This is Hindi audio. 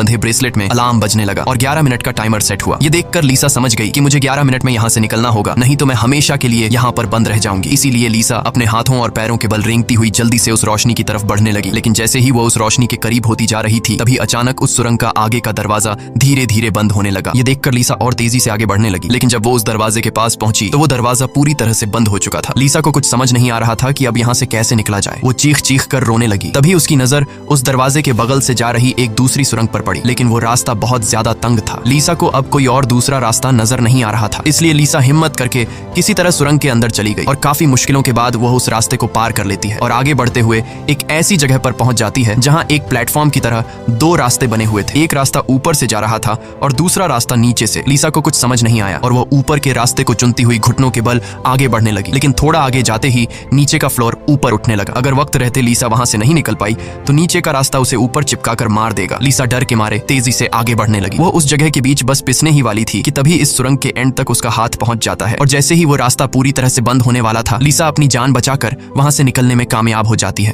बंधे ब्रेसलेट में अलार्म बजने लगा और 11 मिनट का टाइमर सेट हुआ। ये देखकर लीसा समझ गई कि मुझे 11 मिनट में यहाँ से निकलना होगा, नहीं तो मैं हमेशा के लिए यहाँ पर बंद रह जाऊंगी। इसीलिए लीसा अपने हाथों और पैरों के बल रेंगती हुई जल्दी से उस रोशनी की तरफ बढ़ने लगी। लेकिन जैसे ही वो उस रोशनी के करीब होती जा रही थी, तभी अचानक उस सुरंग का आगे का दरवाजा धीरे धीरे बंद होने लगा। ये देखकर लीसा और तेजी से आगे बढ़ने लगी, लेकिन जब वो उस दरवाजे के पास पहुंची तो वो दरवाजा पूरी तरह से बंद हो चुका था। लीसा को कुछ समझ नहीं आ रहा था कि अब यहाँ से कैसे निकला जाए। वो चीख चीख कर रोने लगी। तभी उसकी नजर उस दरवाजे के बगल से जा रही एक दूसरी सुरंग पर पड़ी, लेकिन वो रास्ता बहुत ज्यादा तंग था। लीसा को अब कोई और दूसरा रास्ता नजर नहीं आ रहा था, इसलिए लीसा हिम्मत करके किसी तरह सुरंग के अंदर चली गई और काफी मुश्किलों के बाद वह उस रास्ते को पार कर लेती है और आगे बढ़ते हुए एक ऐसी जगह पर पहुंच जाती है जहां एक प्लेटफॉर्म की तरह दो रास्ते बने हुए थे। एक रास्ता ऊपर से जा रहा था और दूसरा रास्ता नीचे से। लीसा को कुछ समझ नहीं आया और वह ऊपर के रास्ते को चुनती हुई घुटनों के बल आगे बढ़ने लगी, लेकिन थोड़ा आगे जाते ही नीचे का फ्लोर ऊपर उठने लगा। अगर वक्त रहते लीसा वहां से नहीं निकल पाई तो नीचे का रास्ता उसे ऊपर चिपकाकर मार देगा। लीसा डर के मारे तेजी से आगे बढ़ने लगी। वो उस जगह के बीच बस पिसने ही वाली थी कि तभी इस सुरंग के एंड तक उसका हाथ पहुंच जाता है और जैसे ही वो रास्ता पूरी तरह से बंद होने वाला था, लीसा अपनी जान बचाकर वहां से निकलने में कामयाब हो जाती है।